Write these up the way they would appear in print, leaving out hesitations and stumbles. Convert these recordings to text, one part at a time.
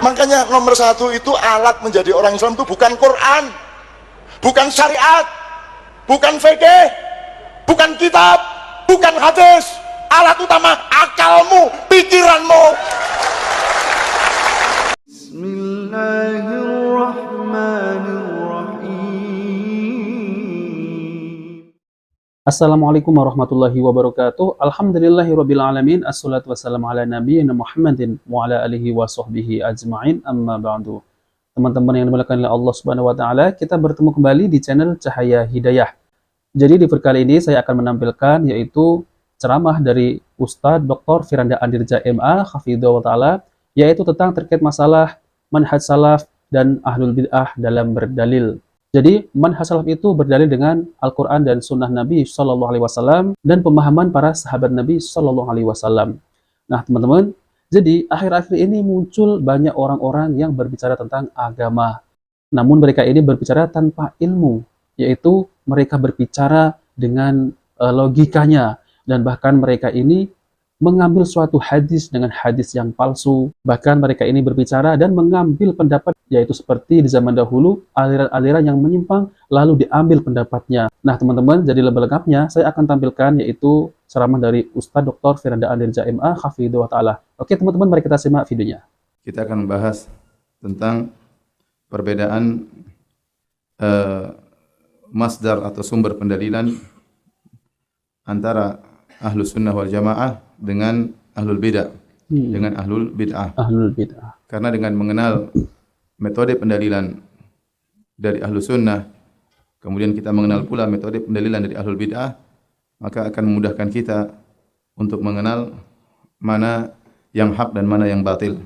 Makanya nomor satu itu alat menjadi orang Islam itu bukan Quran, bukan syariat, bukan fikih, bukan kitab, bukan hadis. Alat utama akalmu, pikiranmu. Assalamualaikum warahmatullahi wabarakatuh. Alhamdulillahirabbil alamin. Assalatu wassalamu ala nabiyyina Muhammadin wa ala alihi wa sahbihi ajma'in. Amma ba'du. Teman-teman yang dimuliakan oleh Allah Subhanahu wa taala, kita bertemu kembali di channel Cahaya Hidayah. Jadi di video kali ini saya akan menampilkan yaitu ceramah dari Ustadz Dr. Firanda Andirja MA Hafidhahullah taala, yaitu tentang terkait masalah manhaj salaf dan ahlul bid'ah dalam berdalil. Jadi manhaj salaf itu berdalil dengan Al-Quran dan Sunnah Nabi Shallallahu Alaihi Wasallam dan pemahaman para sahabat Nabi Shallallahu Alaihi Wasallam. Nah teman-teman, jadi akhir-akhir ini muncul banyak orang-orang yang berbicara tentang agama. Namun mereka ini berbicara tanpa ilmu, yaitu mereka berbicara dengan logikanya, dan bahkan mereka ini mengambil suatu hadis dengan hadis yang palsu. Bahkan mereka ini berbicara dan mengambil pendapat, yaitu seperti di zaman dahulu, aliran-aliran yang menyimpang, lalu diambil pendapatnya. Nah teman-teman, jadi lebih lengkapnya, saya akan tampilkan yaitu ceramah dari Ustadz Dr. Firanda Andirja MA Hafidhahullah taala. Oke teman-teman, mari kita simak videonya. Kita akan membahas tentang perbedaan masdar atau sumber pendalilan antara Ahlus Sunnah wal Jamaah dengan Ahlul Bid'ah, dengan Ahlul Bid'ah. Ahlul bid'ah. Karena dengan mengenal metode pendalilan dari Ahlus Sunnah, kemudian kita mengenal pula metode pendalilan dari Ahlul Bid'ah, maka akan memudahkan kita untuk mengenal mana yang hak dan mana yang batil.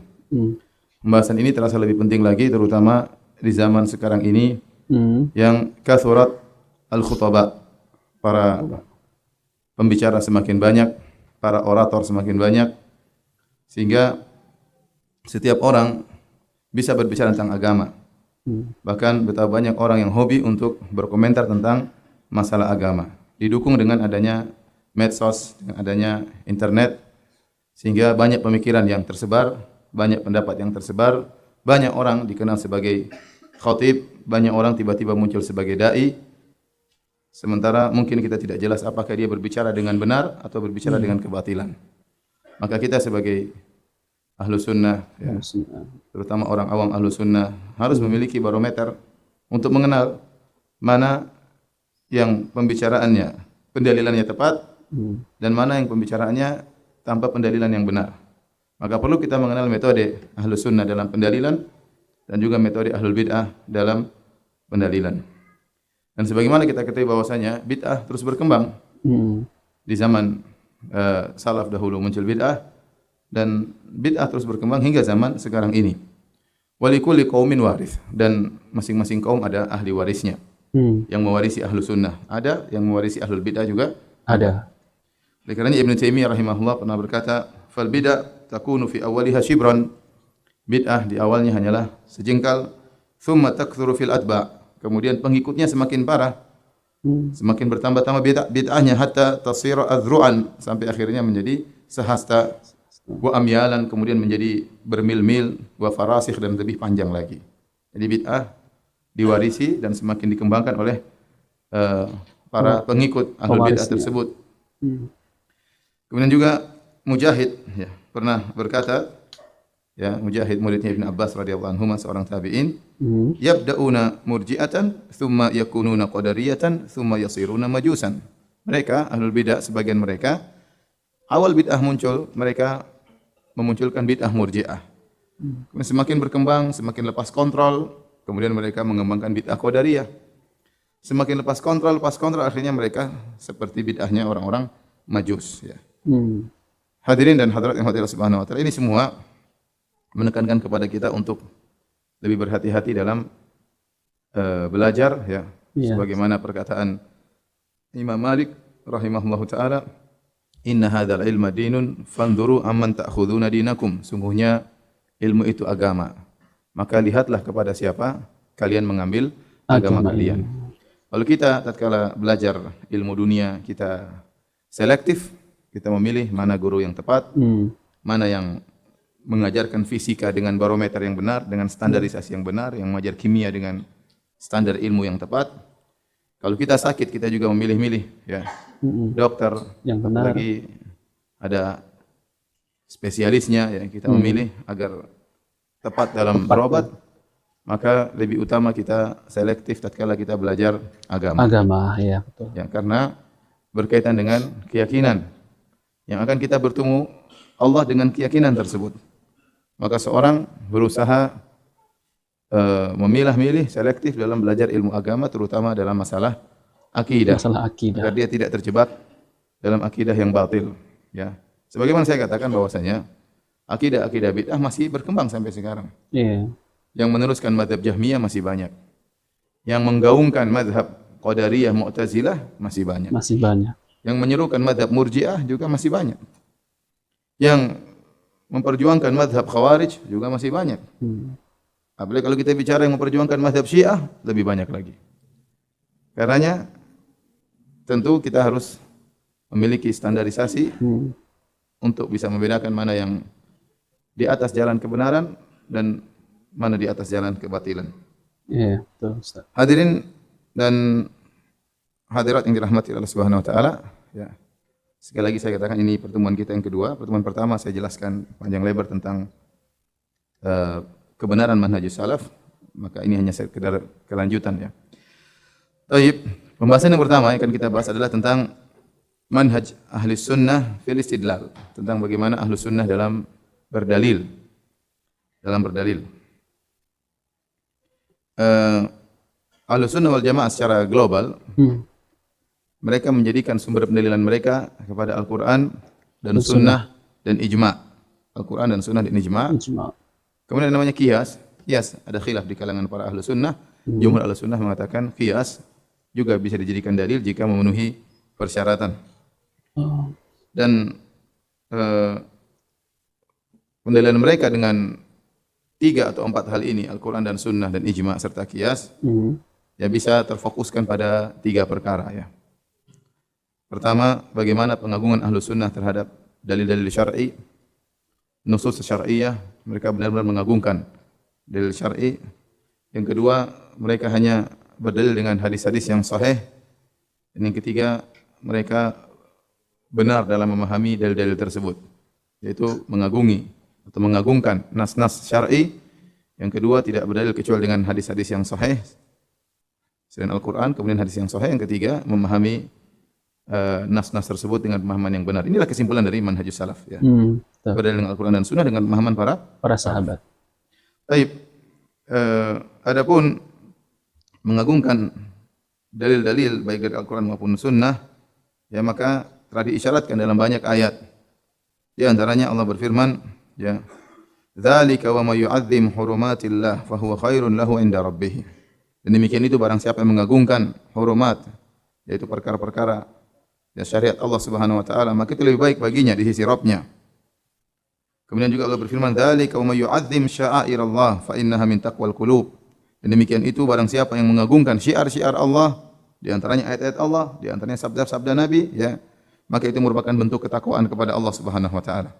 Pembahasan ini terasa lebih penting lagi, terutama di zaman sekarang ini yang kathurat al-khutaba, para pembicara semakin banyak, para orator semakin banyak, sehingga setiap orang bisa berbicara tentang agama. Bahkan betapa banyak orang yang hobi untuk berkomentar tentang masalah agama. Didukung dengan adanya medsos, dengan adanya internet, sehingga banyak pemikiran yang tersebar, banyak pendapat yang tersebar, banyak orang dikenal sebagai khatib, banyak orang tiba-tiba muncul sebagai dai. Sementara mungkin kita tidak jelas apakah dia berbicara dengan benar atau berbicara dengan kebatilan. Maka kita sebagai ahlu sunnah, ya, terutama orang awam ahlu sunnah, harus memiliki barometer untuk mengenal mana yang pembicaraannya, pendalilannya tepat, dan mana yang pembicaraannya tanpa pendalilan yang benar. Maka perlu kita mengenal metode ahlu sunnah dalam pendalilan dan juga metode ahlul bid'ah dalam pendalilan. Dan sebagaimana kita ketahui bahwasanya bid'ah terus berkembang. Di zaman salaf dahulu muncul bid'ah, dan bid'ah terus berkembang hingga zaman sekarang ini. Walikulli qaumin warith, dan masing-masing kaum ada ahli warisnya. Yang mewarisi ahlu sunnah ada, yang mewarisi ahlul bid'ah juga ada. Oleh karenanya Ibnu Taimiyah rahimahullah pernah berkata, "Fal bid'ah takunu fi awwaliha shibran." Bid'ah di awalnya hanyalah sejengkal, thumma takthuru fil atba'. Kemudian pengikutnya semakin parah, semakin bertambah-tambah bid'ahnya, hatta tasira azru'an, sampai akhirnya menjadi sehasta, wa amyalan, kemudian menjadi bermil-mil, wa farasikh, dan lebih panjang lagi. Jadi bid'ah diwarisi dan semakin dikembangkan oleh para pengikut ahlul bid'ah tersebut. Kemudian juga Mujahid ya, pernah berkata, ya, Mujahid muridnya Ibn Abbas radhiyallahu anhu, seorang tabi'in, yabda'una murji'atan thumma yakununa qadariyatan thumma yasiruna majusan. Mereka ahlul bid'ah, sebagian mereka awal bid'ah muncul, mereka memunculkan bid'ah murji'ah. Semakin berkembang, semakin lepas kontrol, kemudian mereka mengembangkan bid'ah qadariyah. Semakin lepas kontrol, akhirnya mereka seperti bid'ahnya orang-orang Majus ya. Hadirin dan hadirat yang Allah Subhanahu wa taala, ini semua menekankan kepada kita untuk lebih berhati-hati dalam belajar ya. Sebagaimana perkataan Imam Malik rahimahullahu taala, "Inna hadzal ilma dinun fanzuru amman ta'khuduna dinakum." Sungguhnya ilmu itu agama, maka lihatlah kepada siapa kalian mengambil agama kalian. Kalau kita tatkala belajar ilmu dunia, kita selektif, kita memilih mana guru yang tepat, mana yang mengajarkan fisika dengan barometer yang benar, dengan standarisasi yang benar, yang mengajar kimia dengan standar ilmu yang tepat. Kalau kita sakit, kita juga memilih-milih, ya. Dokter yang benar. lagi ada spesialisnya, ya, kita memilih agar tepat dalam berobat. Maka lebih utama kita selektif tatkala kita belajar agama. Agama, ya betul. Ya, karena berkaitan dengan keyakinan yang akan kita bertemu Allah dengan keyakinan tersebut. Maka seorang berusaha memilah-milih, selektif dalam belajar ilmu agama, terutama dalam masalah akidah. Masalah akidah. Agar dia tidak terjebak dalam akidah yang batil. Ya, sebagaimana saya katakan bahwasanya akidah-akidah bid'ah masih berkembang sampai sekarang. Iya. Yang meneruskan mazhab Jahmiyah masih banyak. Yang menggaungkan mazhab Qadariyah, Mu'tazilah masih banyak. Masih banyak. Yang menyerukan mazhab Murji'ah juga masih banyak. Yang memperjuangkan mazhab Khawarij juga masih banyak. Apalagi kalau kita bicara yang memperjuangkan mazhab Syiah, lebih banyak lagi. Karenanya tentu kita harus memiliki standarisasi untuk bisa membedakan mana yang di atas jalan kebenaran dan mana di atas jalan kebatilan. Iya, betul Ustaz. Hadirin dan hadirat yang dirahmati Allah Subhanahu wa taala, ya. Sekali lagi saya katakan ini pertemuan kita yang kedua. Pertemuan pertama saya jelaskan panjang lebar tentang kebenaran manhajus salaf, maka ini hanya sekedar kelanjutan, ya. Baik, pembahasan yang pertama yang akan kita bahas adalah tentang manhaj ahli sunnah fil istidlal, tentang bagaimana ahli sunnah dalam berdalil. Ahlu sunnah wal jamaah secara global mereka menjadikan sumber pendalilan mereka kepada Al-Quran dan Sunnah dan Ijma'. Al-Quran dan Sunnah dan Ijma'. Kemudian namanya qiyas. Qiyas ada khilaf di kalangan para ahlu sunnah. Jumhur ahlu sunnah mengatakan qiyas juga bisa dijadikan dalil jika memenuhi persyaratan. Dan pendalilan mereka dengan 3 atau 4 hal ini, Al-Quran dan Sunnah dan Ijma' serta Qiyas, ya bisa terfokuskan pada 3 perkara, ya. Pertama, bagaimana pengagungan ahlu sunnah terhadap dalil-dalil syar'i, nusus syar'iyah, mereka benar-benar mengagungkan dalil syar'i. Yang kedua, mereka hanya berdalil dengan hadis-hadis yang sahih. Dan yang ketiga, mereka benar dalam memahami dalil-dalil tersebut, yaitu mengagungi atau mengagungkan nas-nas syar'i. Yang kedua, tidak berdalil kecuali dengan hadis-hadis yang sahih selain Al-Quran. Kemudian hadis yang sahih. Yang ketiga, memahami nas-nas tersebut dengan pemahaman yang benar. Inilah kesimpulan dari manhajus salaf, ya. Berdalil dengan Al-Quran dan Sunnah dengan pemahaman para sahabat. Baik. Adapun mengagungkan dalil-dalil baik dari Al-Quran maupun Sunnah, ya, maka telah diisyaratkan dalam banyak ayat. Di antaranya Allah berfirman, ya, dzalika wa may yu'azzim hurumatillah fa huwa khairun lahu 'inda rabbih. Dan demikian itu barang siapa yang mengagungkan hurumat, yaitu perkara-perkara ya syariat Allah Subhanahu wa taala, maka itu lebih baik baginya di sisi Rabb-Nya. Kemudian juga Allah berfirman, dzalika wa may yu'azzim sya'airallah fa innaha min taqwal qulub. Dan demikian itu barang siapa yang mengagungkan syiar-syiar Allah, di antaranya ayat-ayat Allah, di antaranya sabda-sabda Nabi, ya, maka itu merupakan bentuk ketakwaan kepada Allah Subhanahu wa taala.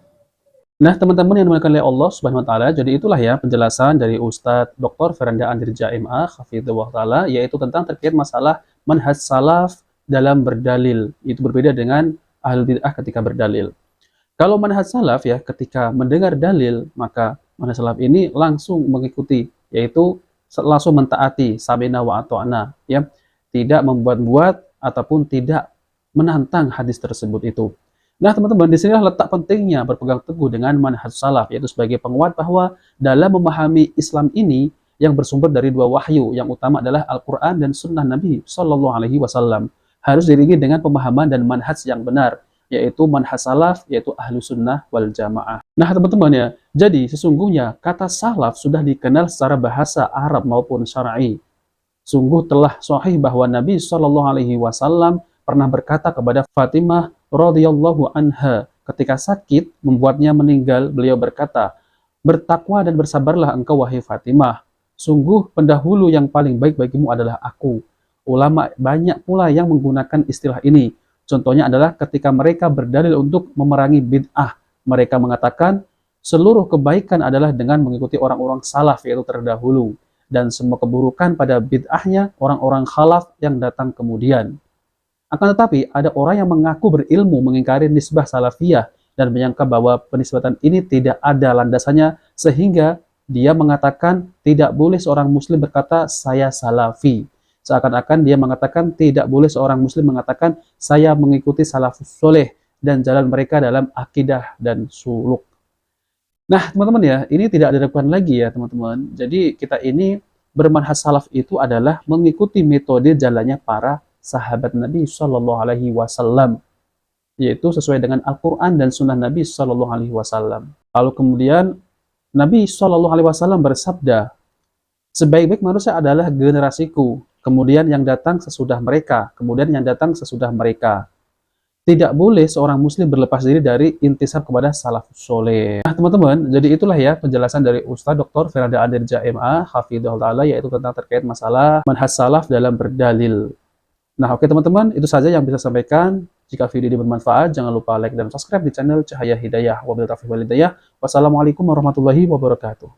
Nah, teman-teman yang dimuliakan oleh Allah Subhanahu wa taala, jadi itulah ya penjelasan dari Ustadz Dr. Firanda Andirja MA hafizahullah taala, yaitu tentang terkait masalah manhaj salaf dalam berdalil. Itu berbeda dengan ahlul bid'ah ketika berdalil. Kalau manhaj salaf, ya, ketika mendengar dalil, maka manhaj salaf ini langsung mengikuti, yaitu langsung mentaati sabina wa ata'na, ya, tidak membuat-buat ataupun tidak menantang hadis tersebut itu. Nah, teman-teman, di sinilah letak pentingnya berpegang teguh dengan manhaj salaf, yaitu sebagai penguat bahwa dalam memahami Islam ini yang bersumber dari 2 wahyu, yang utama adalah Al-Quran dan Sunnah Nabi Shallallahu Alaihi Wasallam, harus diiringi dengan pemahaman dan manhaj yang benar, yaitu manhaj salaf, yaitu ahlu sunnah wal jamaah. Nah, teman-teman, ya, jadi sesungguhnya kata salaf sudah dikenal secara bahasa Arab maupun syar'i. Sungguh telah sahih bahwa Nabi Shallallahu Alaihi Wasallam pernah berkata kepada Fatimah radhiyallahu anha ketika sakit membuatnya meninggal, beliau berkata, "Bertakwa dan bersabarlah engkau wahai Fatimah. Sungguh pendahulu yang paling baik bagimu adalah aku." Ulama banyak pula yang menggunakan istilah ini. Contohnya adalah ketika mereka berdalil untuk memerangi bid'ah. Mereka mengatakan, seluruh kebaikan adalah dengan mengikuti orang-orang salaf yaitu terdahulu, dan semua keburukan pada bid'ahnya orang-orang khalaf yang datang kemudian. Akan tetapi ada orang yang mengaku berilmu mengingkari nisbah salafiyah dan menyangka bahwa penisbatan ini tidak ada landasannya, sehingga dia mengatakan tidak boleh seorang muslim berkata saya salafi. Seakan-akan dia mengatakan tidak boleh seorang muslim mengatakan saya mengikuti salafus soleh dan jalan mereka dalam akidah dan suluk. Nah, teman-teman ya, ini tidak diragukan lagi ya, teman-teman. Jadi, kita ini bermanhaj salaf itu adalah mengikuti metode jalannya para sahabat Nabi Shallallahu Alaihi Wasallam, yaitu sesuai dengan Al-Quran dan Sunnah Nabi Shallallahu Alaihi Wasallam. Lalu kemudian Nabi Shallallahu Alaihi Wasallam bersabda, sebaik-baik manusia adalah generasiku, kemudian yang datang sesudah mereka, kemudian yang datang sesudah mereka. Tidak boleh seorang muslim berlepas diri dari intisab kepada salafus soleh. Nah, teman-teman, jadi itulah ya penjelasan dari Ustaz Dr. Firanda Adirja MA hafidhahullah ta'ala, yaitu tentang terkait masalah manhaj salaf dalam berdalil. Nah, oke teman-teman, itu saja yang bisa saya sampaikan. Jika video ini bermanfaat, jangan lupa like dan subscribe di channel Cahaya Hidayah. Wabillahi taufiq wal hidayah. Wassalamualaikum warahmatullahi wabarakatuh.